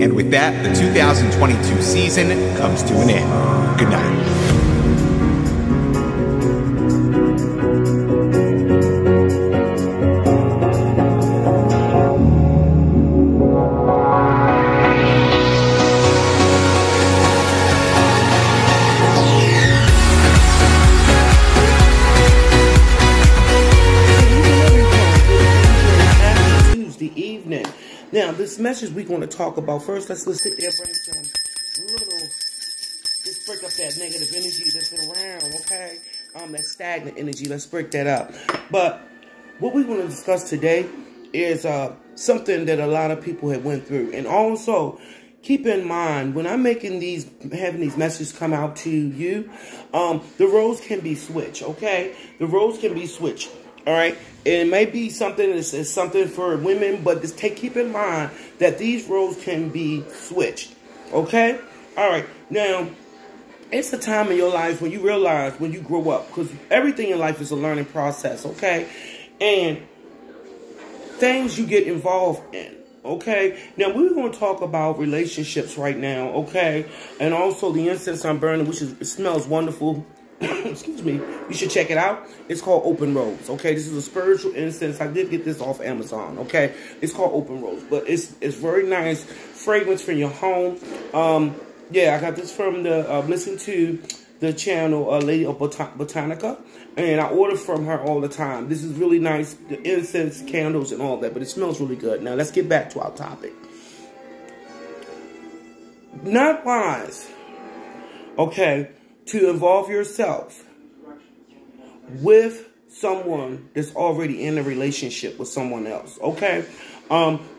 And with that, the 2022 season comes to an end. Good night. Now, this message we're going to talk about, first, let's sit there and bring some let's break up that negative energy that's around, okay? That stagnant energy, let's break that up. But what we're going to discuss today is something that a lot of people have went through. And also, keep in mind, when I'm having these messages come out to you, the roles can be switched, okay? The roles can be switched. All right, it may be something that's something for women, but just keep in mind that these roles can be switched. Okay, all right. Now, it's a time in your life when you realize when you grow up, because everything in life is a learning process. Okay, and things you get involved in. Okay, now we're going to talk about relationships right now. Okay, and also the incense I'm burning, it smells wonderful. Excuse me, you should check it out. It's called Open Rose. Okay, this is a spiritual incense. I did get this off Amazon. Okay, it's called Open Rose, but it's very nice fragrance for your home. Yeah, I got this from the listen to the channel Lady of Botanica, and I order from her all the time. This is really nice, the incense, candles, and all that, but it smells really good. Now let's get back to our topic. Not wise, okay, to involve yourself with someone that's already in a relationship with someone else, okay?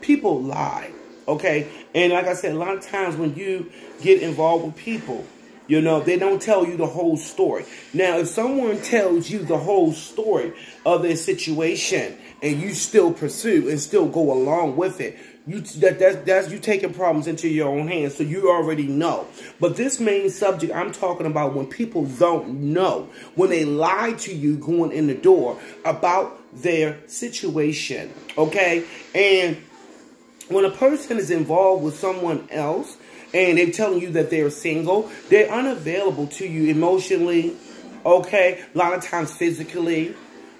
People lie, okay? And like I said, a lot of times when you get involved with people, you know, they don't tell you the whole story. Now, if someone tells you the whole story of their situation and you still pursue and still go along with it, that's you taking problems into your own hands, so you already know. But this main subject I'm talking about, when people don't know, when they lie to you going in the door about their situation, okay? And when a person is involved with someone else and they're telling you that they're single, they're unavailable to you emotionally, okay? A lot of times physically,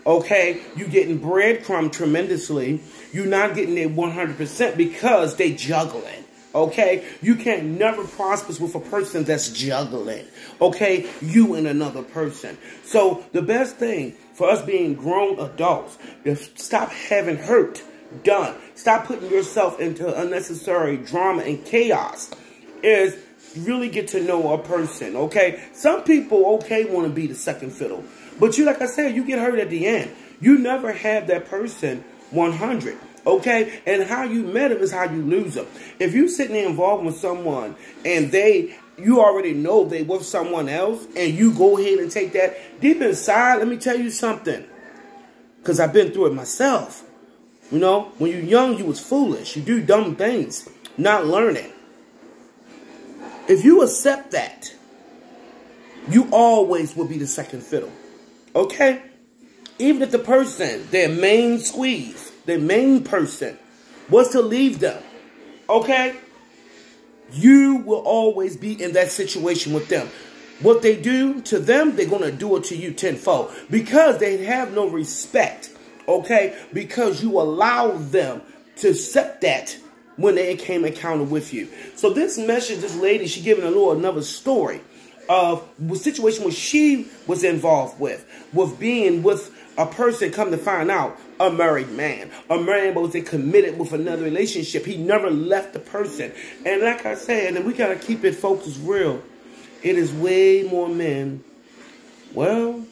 okay? You getting breadcrumb tremendously. You're not getting it 100% because they juggling, okay? You can't never prosper with a person that's juggling, okay? You and another person. So the best thing for us being grown adults is stop having hurt done. Stop putting yourself into unnecessary drama and chaos. Is really get to know a person, okay? Some people, okay, want to be the second fiddle. But you, like I said, you get hurt at the end. You never have that person 100, okay? And how you met them is how you lose them. If you sitting there involved with someone and you already know they with someone else and you go ahead and take that, deep inside, let me tell you something. Because I've been through it myself. You know, when you're young, you was foolish. You do dumb things, not learning. If you accept that, you always will be the second fiddle. Okay? Even if the person, their main squeeze, their main person, was to leave them, okay? You will always be in that situation with them. What they do to them, they're going to do it to you tenfold. Because they have no respect, okay? Because you allow them to accept that when they came encounter with you. So this message, this lady, she giving a little another story of the situation where she was involved with being with a person, come to find out, a married man. A man was committed with another relationship. He never left the person. And like I said, and we got to keep it focused real, it is way more men. Well,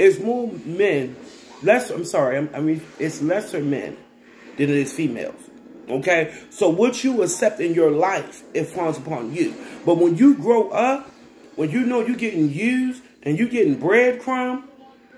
it's more men. It's lesser men than it is females. Okay? So what you accept in your life, it falls upon you. But when you grow up, when you know you're getting used and you're getting breadcrumb,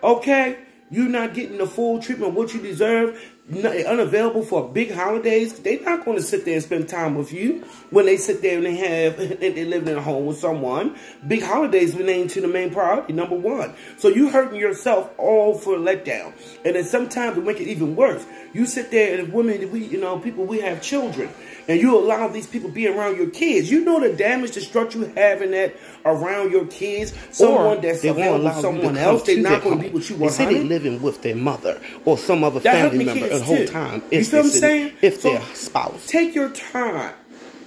okay, you're not getting the full treatment of what you deserve, unavailable for big holidays, they're not going to sit there and spend time with you when they sit there and they live in a home with someone. Big holidays remain to the main priority, number one. So you hurting yourself all for a letdown. And then sometimes to make it even worse, you sit there and women, we have children, And you allow these people to be around your kids. You know the damage, destruction you having that around your kids. Someone that's available with someone else. They're not going to be with you 100. They say they're living with their mother or some other family member the whole time. You feel what I'm saying? If their spouse. Take your time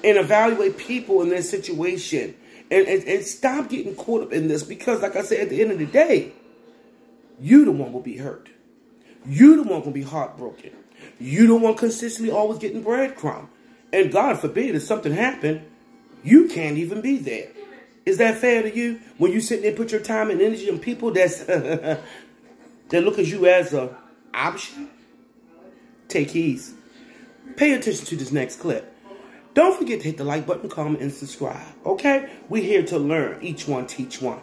and evaluate people in this situation. And stop getting caught up in this. Because like I said, at the end of the day, you the one will be hurt. You the one will be heartbroken. You the one consistently always getting breadcrumb. And God forbid, if something happened, you can't even be there. Is that fair to you? When you sit there and put your time and energy on people that's that look at you as a option? Take heed. Pay attention to this next clip. Don't forget to hit the like button, comment, and subscribe. Okay? We're here to learn. Each one teach one.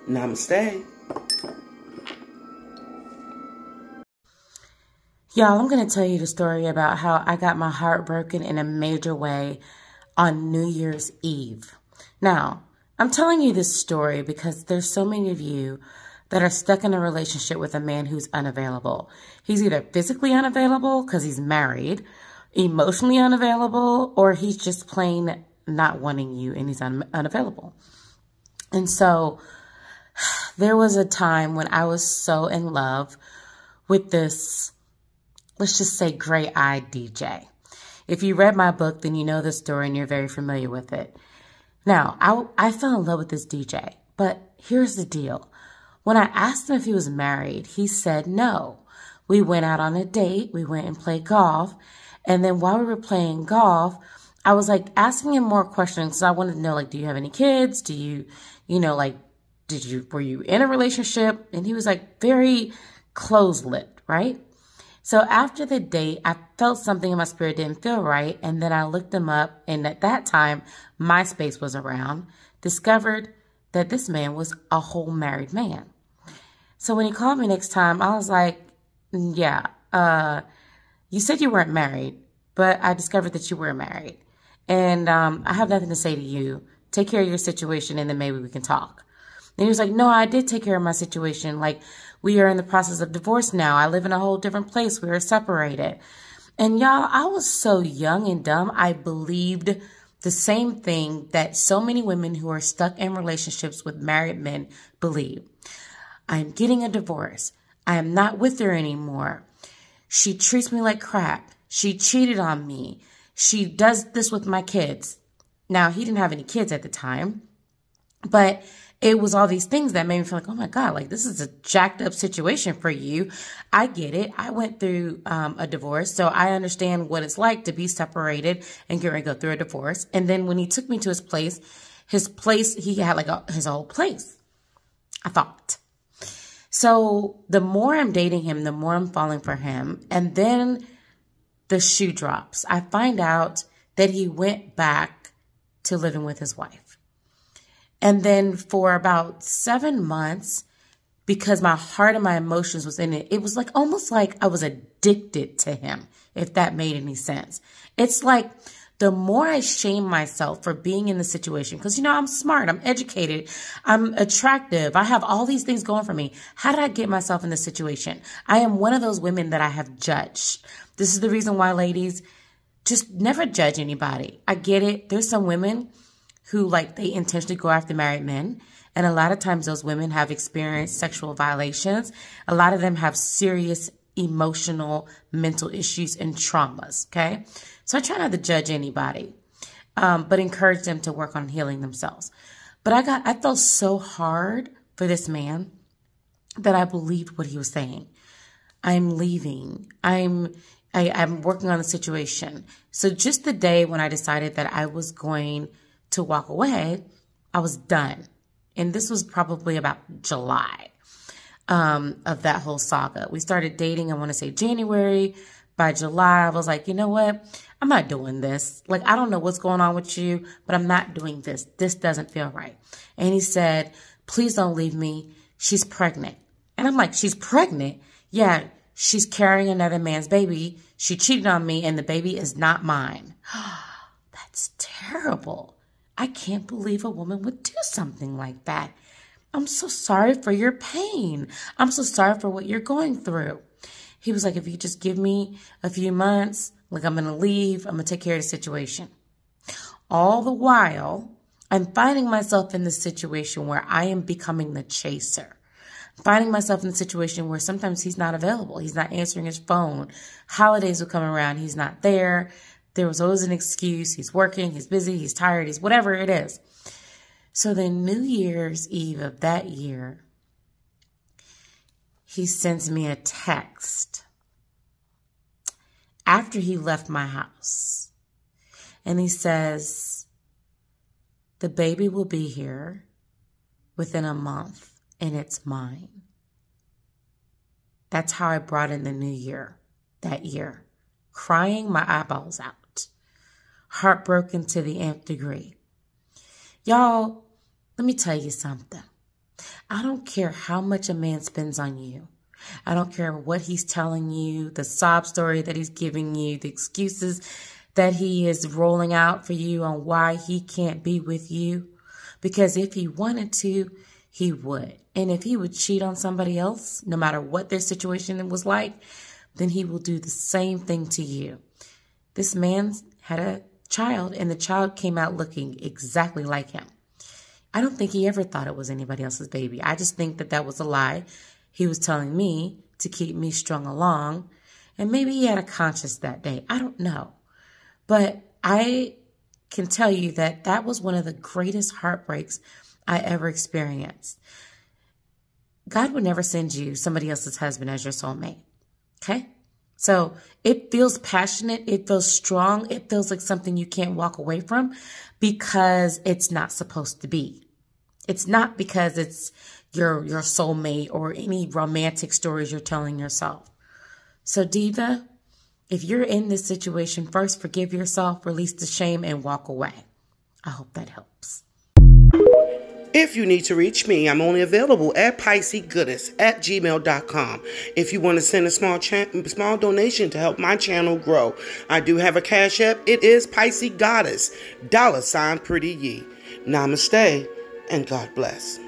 Namaste. Y'all, I'm going to tell you the story about how I got my heart broken in a major way on New Year's Eve. Now, I'm telling you this story because there's so many of you that are stuck in a relationship with a man who's unavailable. He's either physically unavailable because he's married, emotionally unavailable, or he's just plain not wanting you and he's unavailable. And so there was a time when I was so in love with this, let's just say, gray-eyed DJ. If you read my book, then you know the story and you're very familiar with it. Now, I fell in love with this DJ, but here's the deal. When I asked him if he was married, he said no. We went out on a date. We went and played golf. And then while we were playing golf, I was like asking him more questions. So I wanted to know, like, do you have any kids? Do you, like, were you in a relationship? And he was like very close-lipped, right? So after the date, I felt something in my spirit didn't feel right. And then I looked him up. And at that time, MySpace was around. Discovered that this man was a whole married man. So when he called me next time, I was like, yeah, you said you weren't married, but I discovered that you were married. And I have nothing to say to you. Take care of your situation and then maybe we can talk. And he was like, no, I did take care of my situation. Like, we are in the process of divorce now. I live in a whole different place. We are separated. And y'all, I was so young and dumb. I believed the same thing that so many women who are stuck in relationships with married men believe. I'm getting a divorce. I am not with her anymore. She treats me like crap. She cheated on me. She does this with my kids. Now, he didn't have any kids at the time, but it was all these things that made me feel like, oh my God, like this is a jacked up situation for you. I get it. I went through a divorce, so I understand what it's like to be separated and get ready to go through a divorce. And then when he took me to his place, he had like his whole place, I thought. So the more I'm dating him, the more I'm falling for him. And then the shoe drops. I find out that he went back to living with his wife. And then for about 7 months, because my heart and my emotions was in it, it was like almost like I was addicted to him, if that made any sense. It's like the more I shame myself for being in the situation, because, I'm smart, I'm educated, I'm attractive, I have all these things going for me. How did I get myself in this situation? I am one of those women that I have judged. This is the reason why, ladies, just never judge anybody. I get it. There's some women who they intentionally go after married men. And a lot of times those women have experienced sexual violations. A lot of them have serious emotional, mental issues and traumas, okay? So I try not to judge anybody, but encourage them to work on healing themselves. But I felt so hard for this man that I believed what he was saying. I'm leaving. I'm working on the situation. So just the day when I decided that I was going to walk away, I was done. And this was probably about July of that whole saga. We started dating, I want to say January. By July, I was like, you know what? I'm not doing this. I don't know what's going on with you, but I'm not doing this. This doesn't feel right. And he said, please don't leave me. She's pregnant. And I'm like, she's pregnant? Yeah, she's carrying another man's baby. She cheated on me and the baby is not mine. That's terrible. I can't believe a woman would do something like that. I'm so sorry for your pain. I'm so sorry for what you're going through. He was like, if you just give me a few months, Like, I'm going to leave. I'm going to take care of the situation. All the while, I'm finding myself in this situation where I am becoming the chaser. I'm finding myself in the situation where sometimes he's not available. He's not answering his phone. Holidays will come around. He's not there. There was always an excuse. He's working. He's busy. He's tired. He's whatever it is. So then New Year's Eve of that year, he sends me a text after he left my house. And he says, the baby will be here within a month and it's mine. That's how I brought in the new year that year. Crying my eyeballs out. Heartbroken to the nth degree. Y'all, let me tell you something. I don't care how much a man spends on you. I don't care what he's telling you, the sob story that he's giving you, the excuses that he is rolling out for you on why he can't be with you. Because if he wanted to, he would. And if he would cheat on somebody else, no matter what their situation was like, then he will do the same thing to you. This man had a child, and the child came out looking exactly like him. I don't think he ever thought it was anybody else's baby. I just think that that was a lie he was telling me to keep me strung along. And maybe he had a conscience that day. I don't know. But I can tell you that that was one of the greatest heartbreaks I ever experienced. God would never send you somebody else's husband as your soulmate. Okay? So it feels passionate. It feels strong. It feels like something you can't walk away from because it's not supposed to be. It's not because it's your soulmate or any romantic stories you're telling yourself. So Diva, if you're in this situation, first forgive yourself, release the shame, and walk away. I hope that helps. If you need to reach me, I'm only available at Piscesgooddess@gmail.com. If you want to send a small donation to help my channel grow, I do have a Cash App. It is Piscesgooddess, $pretty ye. Namaste, and God bless.